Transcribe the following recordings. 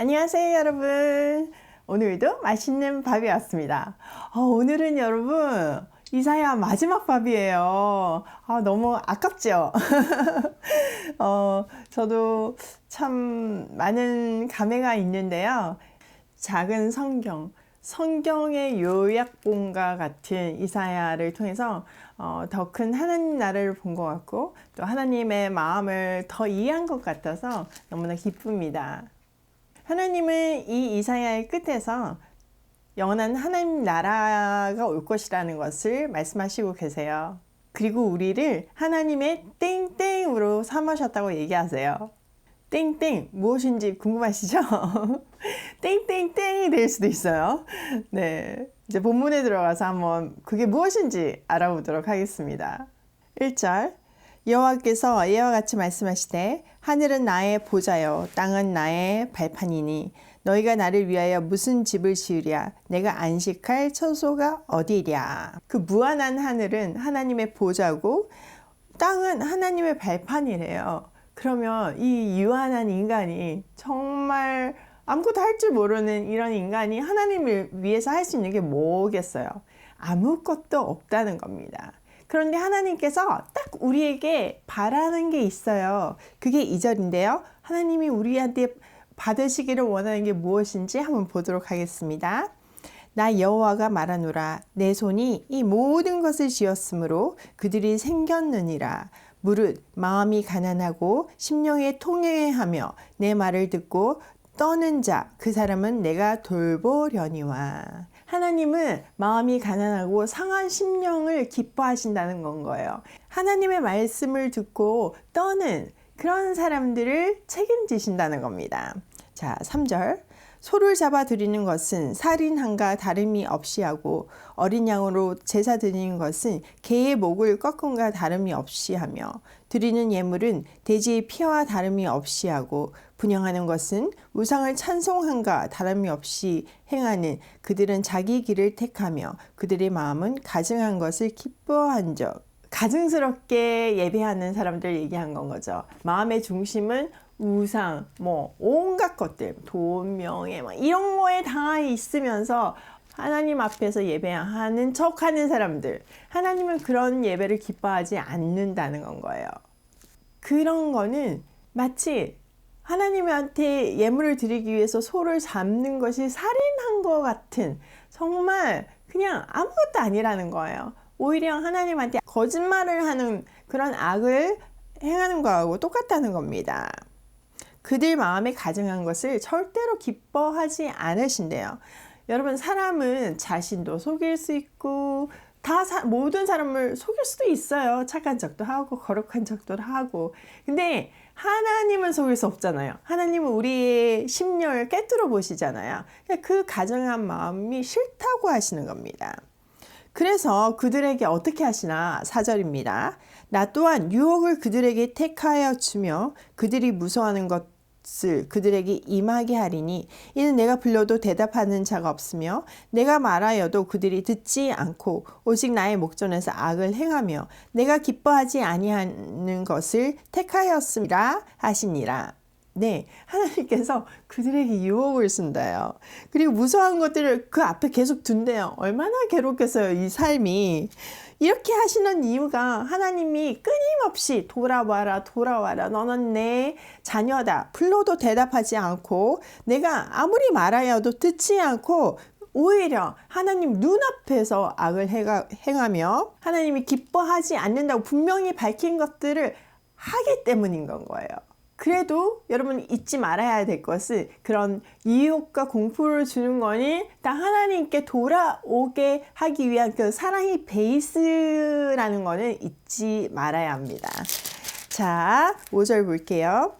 안녕하세요, 여러분. 오늘도 맛있는 밥이 왔습니다. 오늘은 여러분, 이사야 마지막 밥이에요. 너무 아깝죠? 저도 참 많은 감회가 있는데요. 작은 성경의 요약본과 같은 이사야를 통해서 더 큰 하나님 나라를 본 것 같고, 또 하나님의 마음을 더 이해한 것 같아서 너무나 기쁩니다. 하나님은 이 이사야의 끝에서 영원한 하나님 나라가 올 것이라는 것을 말씀하시고 계세요. 그리고 우리를 하나님의 땡땡으로 삼으셨다고 얘기하세요. 땡땡 무엇인지 궁금하시죠? 땡땡땡이 될 수도 있어요. 네, 이제 본문에 들어가서 한번 그게 무엇인지 알아보도록 하겠습니다. 1절 여호와께서 이와 같이 말씀하시되 하늘은 나의 보좌요 땅은 나의 발판이니 너희가 나를 위하여 무슨 집을 지으랴 내가 안식할 처소가 어디랴. 그 무한한 하늘은 하나님의 보좌고 땅은 하나님의 발판이래요. 그러면 이 유한한 인간이 정말 아무것도 할 줄 모르는 이런 인간이 하나님을 위해서 할 수 있는 게 뭐겠어요? 아무것도 없다는 겁니다. 그런데 하나님께서 딱 우리에게 바라는 게 있어요. 그게 2절인데요. 하나님이 우리한테 받으시기를 원하는 게 무엇인지 한번 보도록 하겠습니다. 나 여호와가 말하노라 내 손이 이 모든 것을 지었으므로 그들이 생겼느니라. 무릇 마음이 가난하고 심령에 통회하며 내 말을 듣고 떠는 자 그 사람은 내가 돌보려니와. 하나님은 마음이 가난하고 상한 심령을 기뻐하신다는 건 거예요. 하나님의 말씀을 듣고 떠는 그런 사람들을 책임지신다는 겁니다. 자, 3절 소를 잡아 드리는 것은 살인함과 다름이 없이 하고 어린 양으로 제사 드리는 것은 개의 목을 꺾음과 다름이 없이 하며 드리는 예물은 돼지의 피와 다름이 없이 하고 분향하는 것은 우상을 찬송함과 다름이 없이 행하는 그들은 자기 길을 택하며 그들의 마음은 가증한 것을 기뻐한 적. 가증스럽게 예배하는 사람들 얘기한 건 거죠. 마음의 중심은 우상, 온갖 것들, 돈, 명예, 이런 거에 다 있으면서 하나님 앞에서 예배하는 척 하는 사람들. 하나님은 그런 예배를 기뻐하지 않는다는 건 거예요. 그런 거는 마치 하나님한테 예물을 드리기 위해서 소를 잡는 것이 살인한 것 같은 정말 그냥 아무것도 아니라는 거예요. 오히려 하나님한테 거짓말을 하는 그런 악을 행하는 거하고 똑같다는 겁니다. 그들 마음에 가증한 것을 절대로 기뻐하지 않으신대요. 여러분, 사람은 자신도 속일 수 있고 모든 사람을 속일 수도 있어요. 착한 척도 하고 거룩한 척도 하고. 근데 하나님은 속일 수 없잖아요. 하나님은 우리의 심령을 꿰뚫어 보시잖아요. 그 가증한 마음이 싫다고 하시는 겁니다. 그래서 그들에게 어떻게 하시나? 4절입니다. 나 또한 유혹을 그들에게 택하여 주며 그들이 무서워하는 것을 그들에게 임하게 하리니 이는 내가 불러도 대답하는 자가 없으며 내가 말하여도 그들이 듣지 않고 오직 나의 목전에서 악을 행하며 내가 기뻐하지 아니하는 것을 택하였음이라 하시니라. 네, 하나님께서 그들에게 유혹을 쓴다요. 그리고 무서운 것들을 그 앞에 계속 둔대요. 얼마나 괴롭겠어요, 이 삶이. 이렇게 하시는 이유가 하나님이 끊임없이 돌아와라 너는 내 자녀다. 불러도 대답하지 않고 내가 아무리 말하여도 듣지 않고 오히려 하나님 눈앞에서 악을 행하며 하나님이 기뻐하지 않는다고 분명히 밝힌 것들을 하기 때문인 건 거예요. 그래도 여러분 잊지 말아야 될 것은 그런 유혹과 공포를 주는 거니 다 하나님께 돌아오게 하기 위한 그 사랑의 베이스라는 거는 잊지 말아야 합니다. 자, 5절 볼게요.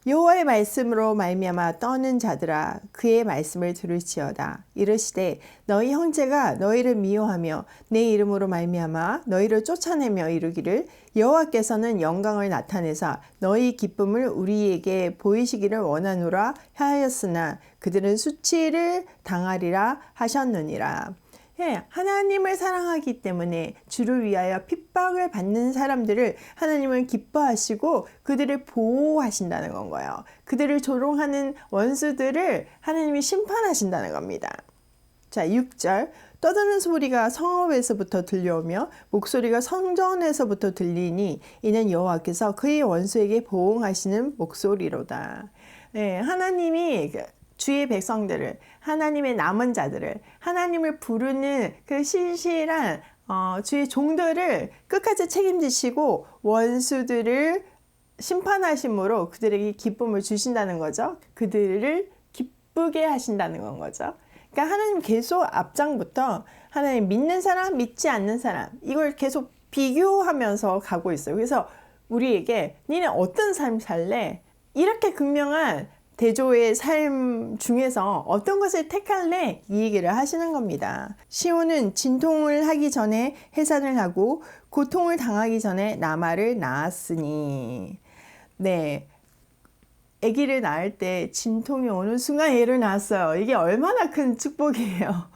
여호와의 말씀으로 말미암아 떠는 자들아 그의 말씀을 들을지어다. 이르시되 너희 형제가 너희를 미워하며 내 이름으로 말미암아 너희를 쫓아내며 이르기를 여호와께서는 영광을 나타내사 너희 기쁨을 우리에게 보이시기를 원하노라 하였으나 그들은 수치를 당하리라 하셨느니라. 예, 하나님을 사랑하기 때문에 주를 위하여 핍박을 받는 사람들을 하나님은 기뻐하시고 그들을 보호하신다는 건 거예요. 그들을 조롱하는 원수들을 하나님이 심판하신다는 겁니다. 자, 6절. 떠드는 소리가 성읍에서부터 들려오며 목소리가 성전에서부터 들리니 이는 여호와께서 그의 원수에게 보응하시는 목소리로다. 네, 하나님이 주의 백성들을, 하나님의 남은 자들을, 하나님을 부르는 그 신실한 주의 종들을 끝까지 책임지시고 원수들을 심판하심으로 그들에게 기쁨을 주신다는 거죠. 그들을 기쁘게 하신다는 건 거죠. 그러니까 하나님 계속 앞장부터 하나님 믿는 사람, 믿지 않는 사람 이걸 계속 비교하면서 가고 있어요. 그래서 우리에게 니네 어떤 삶 살래? 이렇게 극명한 대조의 삶 중에서 어떤 것을 택할래? 이 얘기를 하시는 겁니다. 시온은 진통을 하기 전에 해산을 하고 고통을 당하기 전에 나말을 낳았으니. 네. 아기를 낳을 때 진통이 오는 순간 애를 낳았어요. 이게 얼마나 큰 축복이에요.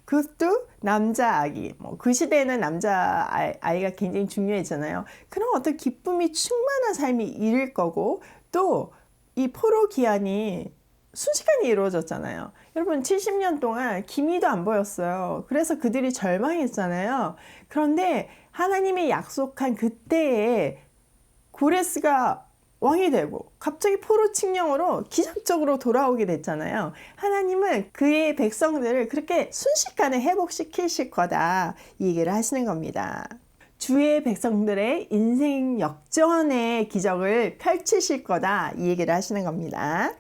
그것도 남자 아기. 그 시대에는 남자 아이가 굉장히 중요했잖아요. 그런 어떤 기쁨이 충만한 삶이 이를 거고 또 이 포로 기한이 순식간에 이루어졌잖아요. 여러분 70년 동안 기미도 안 보였어요. 그래서 그들이 절망했잖아요. 그런데 하나님의 약속한 그때에 고레스가 왕이 되고 갑자기 포로 칙령으로 기적적으로 돌아오게 됐잖아요. 하나님은 그의 백성들을 그렇게 순식간에 회복시키실 거다 이 얘기를 하시는 겁니다. 주의 백성들의 인생 역전의 기적을 펼치실 거다 이 얘기를 하시는 겁니다.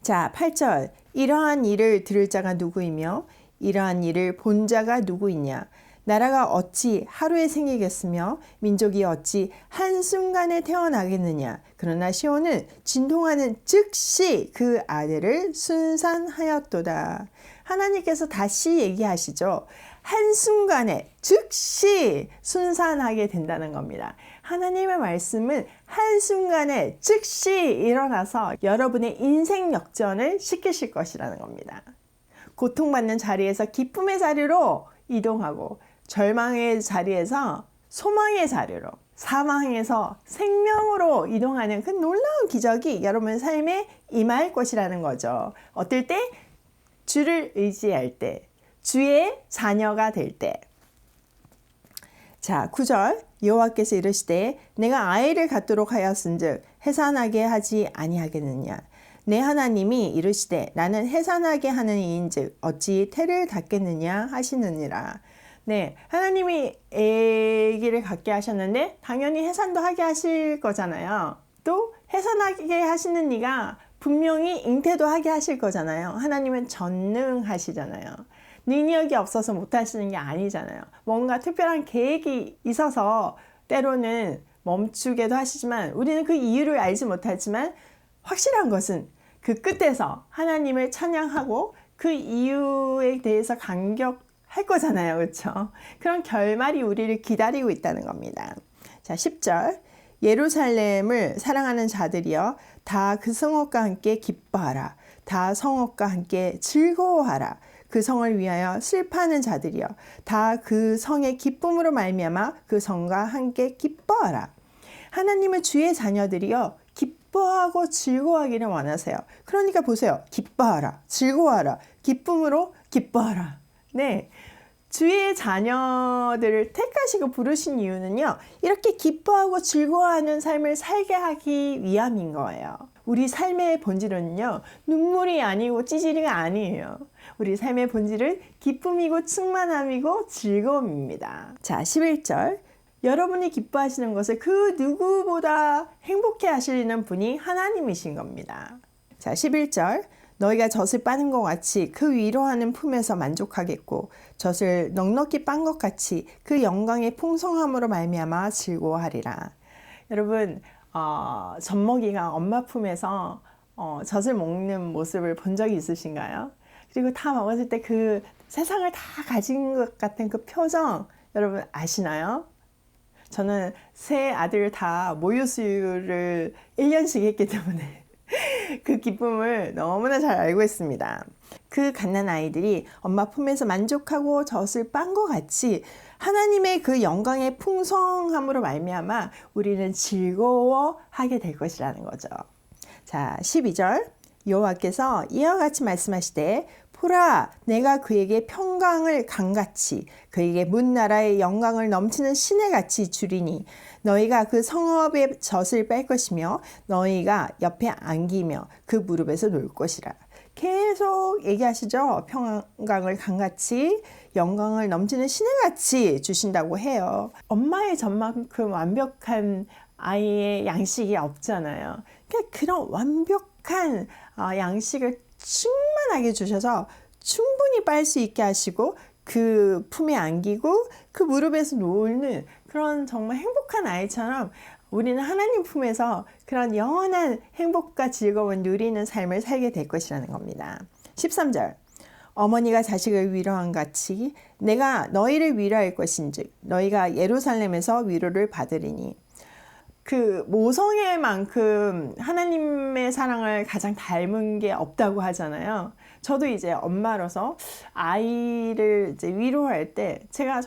자, 8절. 이러한 일을 들을 자가 누구이며 이러한 일을 본 자가 누구이냐. 나라가 어찌 하루에 생기겠으며 민족이 어찌 한순간에 태어나겠느냐. 그러나 시온은 진동하는 즉시 그 아들을 순산하였도다. 하나님께서 다시 얘기하시죠. 한순간에 즉시 순산하게 된다는 겁니다. 하나님의 말씀은 한순간에 즉시 일어나서 여러분의 인생 역전을 시키실 것이라는 겁니다. 고통받는 자리에서 기쁨의 자리로 이동하고 절망의 자리에서 소망의 자리로, 사망에서 생명으로 이동하는 그 놀라운 기적이 여러분의 삶에 임할 것이라는 거죠. 어떨 때? 주를 의지할 때, 주의 자녀가 될 때. 자, 9절. 여호와께서 이르시되 내가 아이를 갖도록 하였은즉 해산하게 하지 아니하겠느냐. 내 하나님이 이르시되 나는 해산하게 하는 이인즉 어찌 태를 닫겠느냐 하시느니라. 네, 하나님이 아기를 갖게 하셨는데 당연히 해산도 하게 하실 거잖아요. 또 해산하게 하시는 이가 분명히 잉태도 하게 하실 거잖아요. 하나님은 전능하시잖아요. 능력이 없어서 못하시는 게 아니잖아요. 뭔가 특별한 계획이 있어서 때로는 멈추게도 하시지만 우리는 그 이유를 알지 못하지만 확실한 것은 그 끝에서 하나님을 찬양하고 그 이유에 대해서 감격할 거잖아요. 그렇죠? 그런 결말이 우리를 기다리고 있다는 겁니다. 자, 10절. 예루살렘을 사랑하는 자들이여 다 그 성읍과 함께 기뻐하라. 다 성읍과 함께 즐거워하라. 그 성을 위하여 슬퍼하는 자들이여 다 그 성의 기쁨으로 말미암아 그 성과 함께 기뻐하라. 하나님은 주의 자녀들이여 기뻐하고 즐거워하기를 원하세요. 그러니까 보세요. 기뻐하라, 즐거워하라, 기쁨으로 기뻐하라. 네, 주의 자녀들을 택하시고 부르신 이유는요. 이렇게 기뻐하고 즐거워하는 삶을 살게 하기 위함인 거예요. 우리 삶의 본질은요. 눈물이 아니고 찌질이가 아니에요. 우리 삶의 본질은 기쁨이고 충만함이고 즐거움입니다. 자, 11절. 여러분이 기뻐하시는 것을 그 누구보다 행복해 하시는 분이 하나님이신 겁니다. 자, 11절. 너희가 젖을 빠는 것 같이 그 위로하는 품에서 만족하겠고 젖을 넉넉히 빤 것 같이 그 영광의 풍성함으로 말미암아 즐거워하리라. 여러분, 젖먹이가 엄마 품에서 젖을 먹는 모습을 본 적이 있으신가요? 그리고 다 먹었을 때 그 세상을 다 가진 것 같은 그 표정 여러분 아시나요? 저는 세 아들 다 모유 수유를 1년씩 했기 때문에 그 기쁨을 너무나 잘 알고 있습니다. 그 갓난 아이들이 엄마 품에서 만족하고 젖을 빤 것 같이 하나님의 그 영광의 풍성함으로 말미암아 우리는 즐거워하게 될 것이라는 거죠. 자, 12절 여호와께서 이와 같이 말씀하시되 보라 내가 그에게 평강을 강같이 그에게 문 나라의 영광을 넘치는 시내같이 주리니 너희가 그 성읍의 젖을 뺄 것이며 너희가 옆에 안기며 그 무릎에서 놀 것이라. 계속 얘기하시죠. 평강을 강같이 영광을 넘치는 시내같이 주신다고 해요. 엄마의 젖만큼 완벽한 아이의 양식이 없잖아요. 그러니까 그런 완벽한 양식을 충만하게 주셔서 충분히 빨 수 있게 하시고 그 품에 안기고 그 무릎에서 놀는 그런 정말 행복한 아이처럼 우리는 하나님 품에서 그런 영원한 행복과 즐거움을 누리는 삶을 살게 될 것이라는 겁니다. 13절 어머니가 자식을 위로한 같이 내가 너희를 위로할 것인즉 너희가 예루살렘에서 위로를 받으리니. 그 모성애만큼 하나님의 사랑을 가장 닮은 게 없다고 하잖아요. 저도 이제 엄마로서 아이를 이제 위로할 때 제가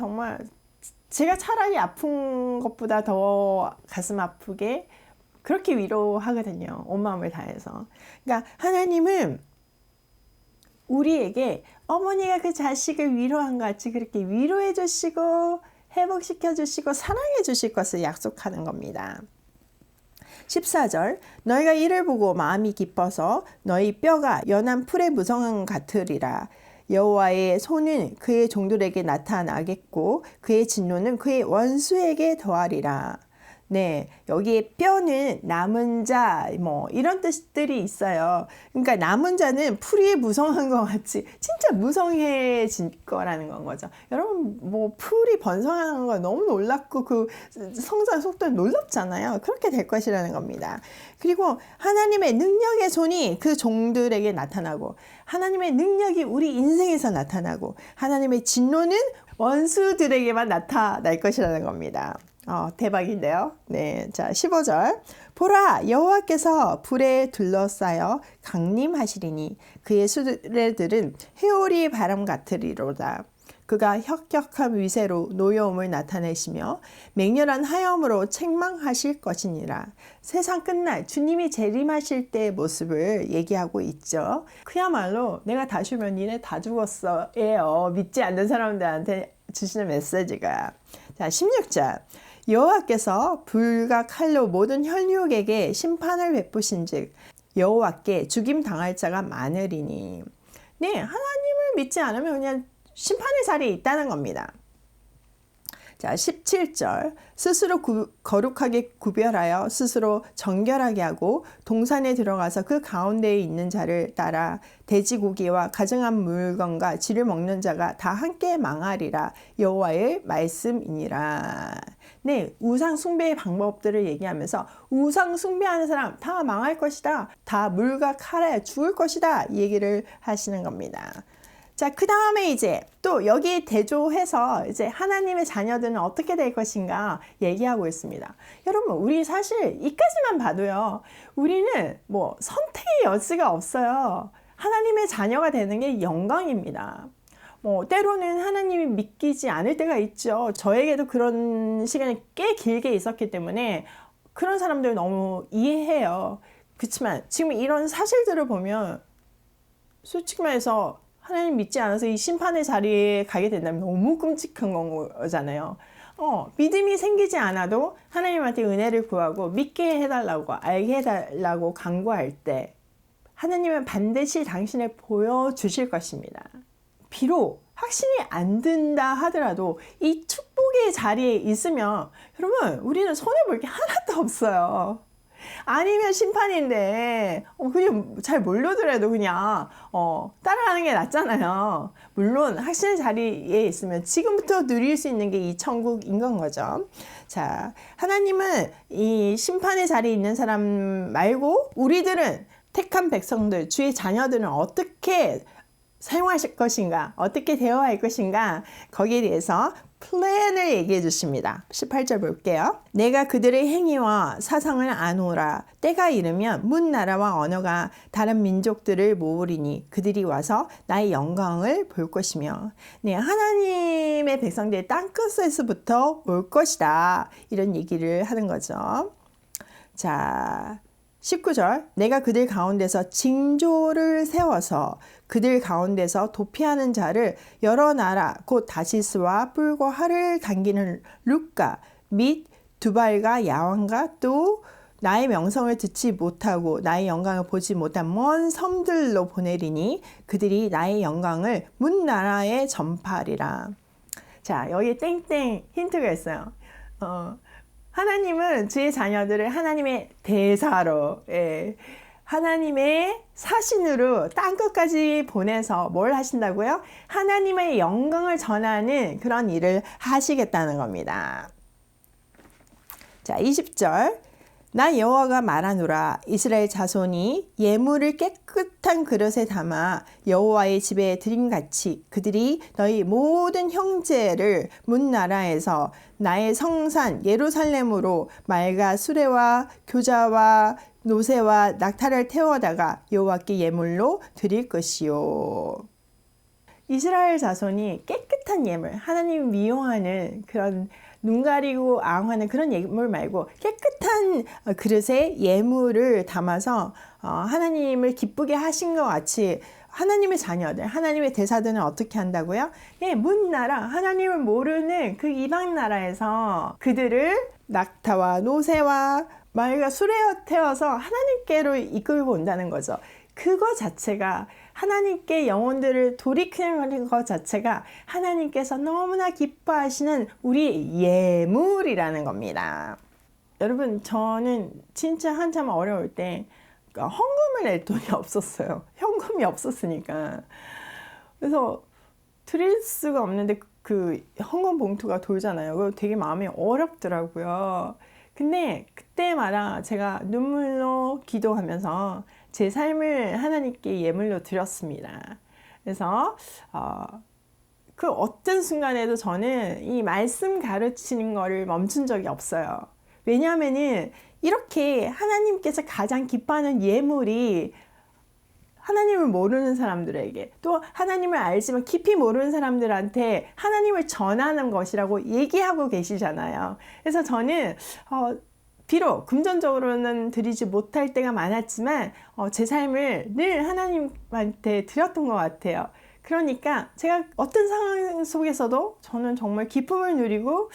차라리 아픈 것보다 더 가슴 아프게 그렇게 위로하거든요. 온 마음을 다해서. 그러니까 하나님은 우리에게 어머니가 그 자식을 위로한 것 같이 그렇게 위로해 주시고 회복시켜 주시고 사랑해 주실 것을 약속하는 겁니다. 14절 너희가 이를 보고 마음이 기뻐서 너희 뼈가 연한 풀의 무성함 같으리라. 여호와의 손은 그의 종들에게 나타나겠고 그의 진노는 그의 원수에게 더하리라. 네, 여기에 뼈는 남은 자, 이런 뜻들이 있어요. 그러니까 남은 자는 풀이 무성한 것 같이 진짜 무성해진 거라는 건 거죠. 여러분, 풀이 번성하는 거 너무 놀랍고 그 성장 속도는 놀랍잖아요. 그렇게 될 것이라는 겁니다. 그리고 하나님의 능력의 손이 그 종들에게 나타나고 하나님의 능력이 우리 인생에서 나타나고 하나님의 진노는 원수들에게만 나타날 것이라는 겁니다. 대박인데요. 네, 자 15절 보라 여호와께서 불에 둘러싸여 강림하시리니 그의 수레들은 회오리 바람 같으리로다. 그가 혁혁한 위세로 노여움을 나타내시며 맹렬한 하염으로 책망하실 것이니라. 세상 끝날 주님이 재림하실 때의 모습을 얘기하고 있죠. 그야말로 내가 다시 오면 니네 다 죽었어 예요. 믿지 않는 사람들한테 주시는 메시지가. 자 16절 여호와께서 불과 칼로 모든 혈육에게 심판을 베푸신즉 여호와께 죽임 당할 자가 많으리니. 네, 하나님을 믿지 않으면 그냥 심판의 자리에 있다는 겁니다. 자, 17절 스스로 거룩하게 구별하여 스스로 정결하게 하고 동산에 들어가서 그 가운데에 있는 자를 따라 돼지고기와 가증한 물건과 쥐를 먹는 자가 다 함께 망하리라. 여호와의 말씀이니라. 네, 우상 숭배의 방법들을 얘기하면서 우상 숭배하는 사람 다 망할 것이다. 다 물과 칼에 죽을 것이다. 이 얘기를 하시는 겁니다. 자, 그 다음에 이제 또 여기 대조해서 이제 하나님의 자녀들은 어떻게 될 것인가 얘기하고 있습니다. 여러분, 우리 사실 이까지만 봐도요, 우리는 선택의 여지가 없어요. 하나님의 자녀가 되는 게 영광입니다. 때로는 하나님이 믿기지 않을 때가 있죠. 저에게도 그런 시간이 꽤 길게 있었기 때문에 그런 사람들 너무 이해해요. 그렇지만 지금 이런 사실들을 보면 솔직히 말해서 하나님 믿지 않아서 이 심판의 자리에 가게 된다면 너무 끔찍한 거잖아요. 믿음이 생기지 않아도 하나님한테 은혜를 구하고 믿게 해달라고 알게 해달라고 간구할 때 하나님은 반드시 당신을 보여주실 것입니다. 비록 확신이 안 든다 하더라도 이 축복의 자리에 있으면 여러분 우리는 손해볼 게 하나도 없어요. 아니면 심판인데 그냥 잘 모르더라도 그냥 따라가는 게 낫잖아요. 물론 확신의 자리에 있으면 지금부터 누릴 수 있는 게 이 천국인 건 거죠. 자, 하나님은 이 심판의 자리에 있는 사람 말고 우리들은 택한 백성들, 주의 자녀들은 어떻게 사용하실 것인가, 어떻게 대화할 것인가, 거기에 대해서 플랜을 얘기해 주십니다. 18절 볼게요. 내가 그들의 행위와 사상을 아노라. 때가 이르면 문 나라와 언어가 다른 민족들을 모으리니 그들이 와서 나의 영광을 볼 것이며, 네, 하나님의 백성들이 땅끝에서부터 올 것이다. 이런 얘기를 하는 거죠. 자, 19절 내가 그들 가운데서 징조를 세워서 그들 가운데서 도피하는 자를 여러 나라 곧 다시스와 뿔과 활을 당기는 룻가 및 두발과 야왕과 또 나의 명성을 듣지 못하고 나의 영광을 보지 못한 먼 섬들로 보내리니 그들이 나의 영광을 문 나라에 전파하리라. 자, 여기 땡땡 힌트가 있어요. 하나님은 주의 자녀들을 하나님의 대사로, 하나님의 사신으로 땅끝까지 보내서 뭘 하신다고요? 하나님의 영광을 전하는 그런 일을 하시겠다는 겁니다. 자, 20절 나 여호와가 말하노라. 이스라엘 자손이 예물을 깨끗한 그릇에 담아 여호와의 집에 드림같이 그들이 너희 모든 형제를 문 나라에서 나의 성산 예루살렘으로 말과 수레와 교자와 노새와 낙타를 태워다가 여호와께 예물로 드릴 것이요. 이스라엘 자손이 깨끗한 예물, 하나님 미워하는 그런 눈 가리고 앙하는 그런 예물 말고 깨끗한 그릇에 예물을 담아서 하나님을 기쁘게 하신 것 같이 하나님의 자녀들, 하나님의 대사들은 어떻게 한다고요? 문 나라, 하나님을 모르는 그 이방 나라에서 그들을 낙타와 노새와 말과 수레에 태워서 하나님께로 이끌고 온다는 거죠. 그거 자체가 하나님께 영혼들을 돌이키는 것 자체가 하나님께서 너무나 기뻐하시는 우리 예물이라는 겁니다. 여러분, 저는 진짜 한참 어려울 때 헌금을 낼 돈이 없었어요. 현금이 없었으니까. 그래서 드릴 수가 없는데 그 헌금 봉투가 돌잖아요. 그거 되게 마음이 어렵더라고요. 근데 그때마다 제가 눈물로 기도하면서 제 삶을 하나님께 예물로 드렸습니다. 그래서 그 어떤 순간에도 저는 이 말씀 가르치는 거를 멈춘 적이 없어요. 왜냐하면은 이렇게 하나님께서 가장 기뻐하는 예물이 하나님을 모르는 사람들에게 또 하나님을 알지만 깊이 모르는 사람들한테 하나님을 전하는 것이라고 얘기하고 계시잖아요. 그래서 저는 비록 금전적으로는 드리지 못할 때가 많았지만 제 삶을 늘 하나님한테 드렸던 것 같아요. 그러니까 제가 어떤 상황 속에서도 저는 정말 기쁨을 누리고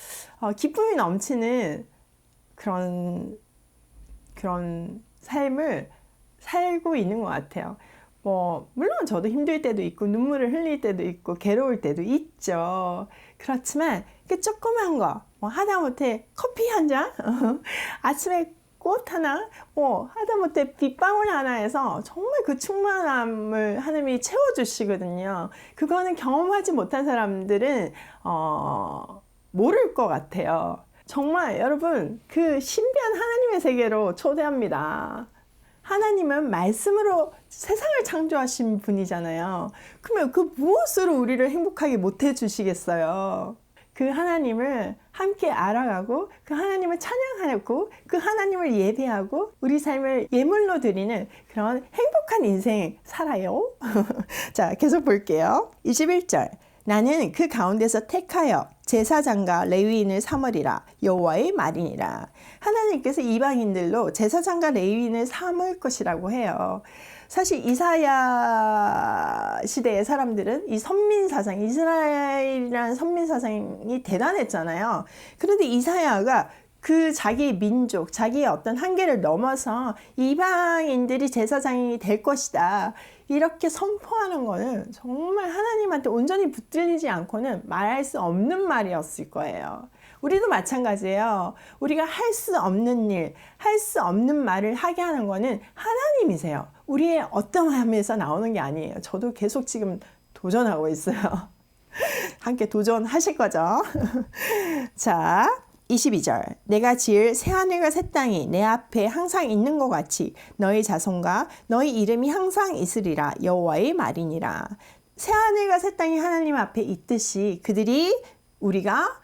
기쁨이 넘치는 그런 삶을 살고 있는 것 같아요. 물론 저도 힘들 때도 있고 눈물을 흘릴 때도 있고 괴로울 때도 있죠. 그렇지만 그 조그만 거 하다못해 커피 한 잔 아침에 꽃 하나 하다못해 빗방울 하나에서 정말 그 충만함을 하나님이 채워주시거든요. 그거는 경험하지 못한 사람들은 모를 것 같아요. 정말 여러분, 그 신비한 하나님의 세계로 초대합니다. 하나님은 말씀으로 세상을 창조하신 분이잖아요. 그러면 그 무엇으로 우리를 행복하게 못해 주시겠어요? 그 하나님을 함께 알아가고 그 하나님을 찬양하고 그 하나님을 예배하고 우리 삶을 예물로 드리는 그런 행복한 인생 살아요. 자, 계속 볼게요. 21절 나는 그 가운데서 택하여 제사장과 레위인을 삼으리라. 여호와의 말이니라. 하나님께서 이방인들로 제사장과 레위인을 삼을 것이라고 해요. 사실 이사야 시대의 사람들은 이 선민사상, 이스라엘이라는 선민사상이 대단했잖아요. 그런데 이사야가 그 자기 민족, 자기의 어떤 한계를 넘어서 이방인들이 제사장이 될 것이다. 이렇게 선포하는 거는 정말 하나님한테 온전히 붙들리지 않고는 말할 수 없는 말이었을 거예요. 우리도 마찬가지예요. 우리가 할 수 없는 일, 할 수 없는 말을 하게 하는 거는 하나님이세요. 우리의 어떠함에서 나오는 게 아니에요. 저도 계속 지금 도전하고 있어요. 함께 도전하실 거죠? 자, 22절 내가 지을 새하늘과 새 땅이 내 앞에 항상 있는 것 같이 너희 자손과 너희 이름이 항상 있으리라. 여호와의 말이니라. 새하늘과 새 땅이 하나님 앞에 있듯이 그들이 우리가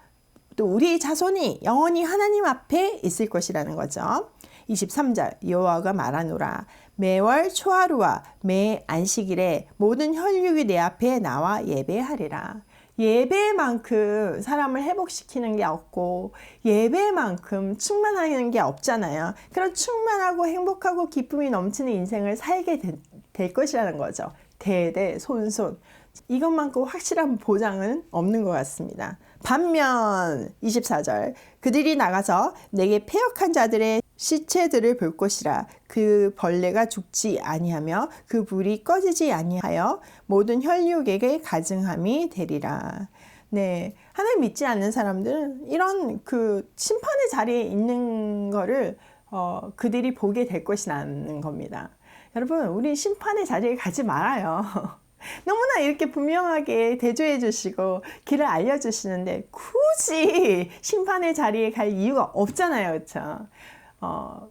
또 우리 자손이 영원히 하나님 앞에 있을 것이라는 거죠. 23절 여호와가 말하노라 매월 초하루와 매 안식일에 모든 혈육이 내 앞에 나와 예배하리라. 예배만큼 사람을 회복시키는 게 없고 예배만큼 충만하는 게 없잖아요. 그런 충만하고 행복하고 기쁨이 넘치는 인생을 살게 될 것이라는 거죠. 대대손손. 이것만큼 확실한 보장은 없는 것 같습니다. 반면 24절 그들이 나가서 내게 패역한 자들의 시체들을 볼 것이라. 그 벌레가 죽지 아니하며 그 불이 꺼지지 아니하여 모든 혈육에게 가증함이 되리라. 네, 하나님 믿지 않는 사람들은 이런 그 심판의 자리에 있는 거를 그들이 보게 될 것이라는 겁니다. 여러분, 우리 심판의 자리에 가지 말아요. 너무나 이렇게 분명하게 대조해 주시고 길을 알려주시는데 굳이 심판의 자리에 갈 이유가 없잖아요. 그렇죠?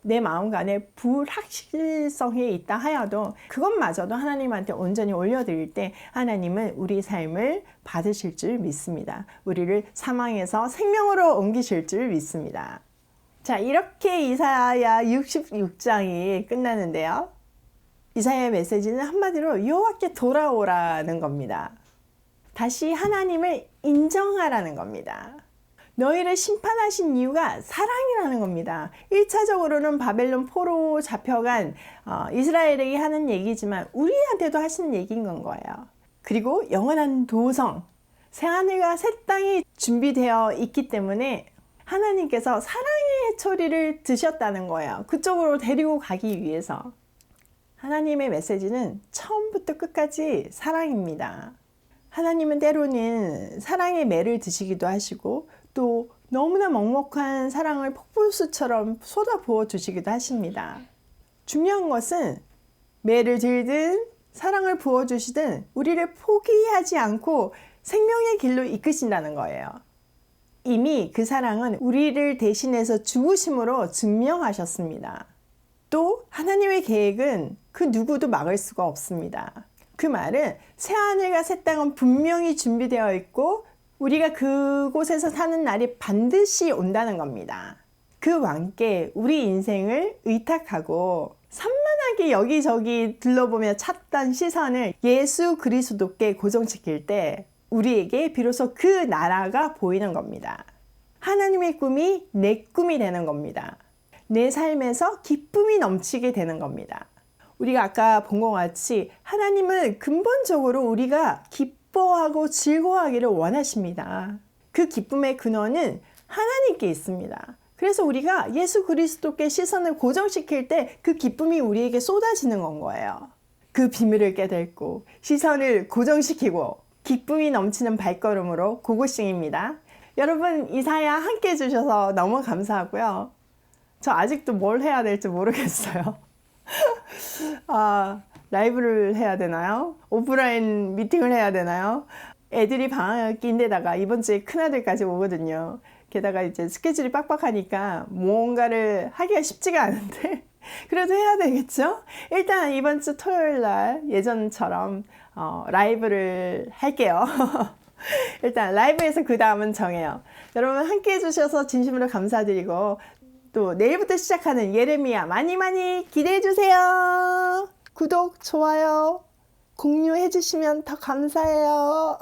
내 마음간에 불확실성이 있다 하여도 그것마저도 하나님한테 온전히 올려드릴 때 하나님은 우리 삶을 받으실 줄 믿습니다. 우리를 사망에서 생명으로 옮기실 줄 믿습니다. 자, 이렇게 이사야 66장이 끝나는데요. 이사야의 메시지는 한마디로 여호와께 돌아오라는 겁니다. 다시 하나님을 인정하라는 겁니다. 너희를 심판하신 이유가 사랑이라는 겁니다. 1차적으로는 바벨론 포로 잡혀간 이스라엘에게 하는 얘기지만 우리한테도 하시는 얘기인 건 거예요. 그리고 영원한 도성, 새하늘과 새 땅이 준비되어 있기 때문에 하나님께서 사랑의 해초리를 드셨다는 거예요. 그쪽으로 데리고 가기 위해서. 하나님의 메시지는 처음부터 끝까지 사랑입니다. 하나님은 때로는 사랑의 매를 드시기도 하시고 또 너무나 먹먹한 사랑을 폭포수처럼 쏟아부어 주시기도 하십니다. 중요한 것은 매를 들든 사랑을 부어주시든 우리를 포기하지 않고 생명의 길로 이끄신다는 거예요. 이미 그 사랑은 우리를 대신해서 죽으심으로 증명하셨습니다. 또 하나님의 계획은 그 누구도 막을 수가 없습니다. 그 말은 새하늘과 새 땅은 분명히 준비되어 있고 우리가 그곳에서 사는 날이 반드시 온다는 겁니다. 그 왕께 우리 인생을 의탁하고 산만하게 여기저기 둘러보며 찾던 시선을 예수 그리스도께 고정시킬 때 우리에게 비로소 그 나라가 보이는 겁니다. 하나님의 꿈이 내 꿈이 되는 겁니다. 내 삶에서 기쁨이 넘치게 되는 겁니다. 우리가 아까 본 것 같이 하나님은 근본적으로 우리가 기뻐하고 즐거워하기를 원하십니다. 그 기쁨의 근원은 하나님께 있습니다. 그래서 우리가 예수 그리스도께 시선을 고정시킬 때 그 기쁨이 우리에게 쏟아지는 건 거예요. 그 비밀을 깨닫고 시선을 고정시키고 기쁨이 넘치는 발걸음으로 고고싱입니다. 여러분 이사야 함께 해주셔서 너무 감사하고요. 저 아직도 뭘 해야 될지 모르겠어요. 라이브를 해야 되나요? 오프라인 미팅을 해야 되나요? 애들이 방학인데다가 이번 주에 큰아들까지 오거든요. 게다가 이제 스케줄이 빡빡하니까 뭔가를 하기가 쉽지가 않은데 그래도 해야 되겠죠? 일단 이번 주 토요일 날 예전처럼 라이브를 할게요. 일단 라이브에서 그 다음은 정해요. 여러분 함께 해주셔서 진심으로 감사드리고 또 내일부터 시작하는 예레미야 많이 기대해 주세요. 구독, 좋아요, 공유해 주시면 더 감사해요.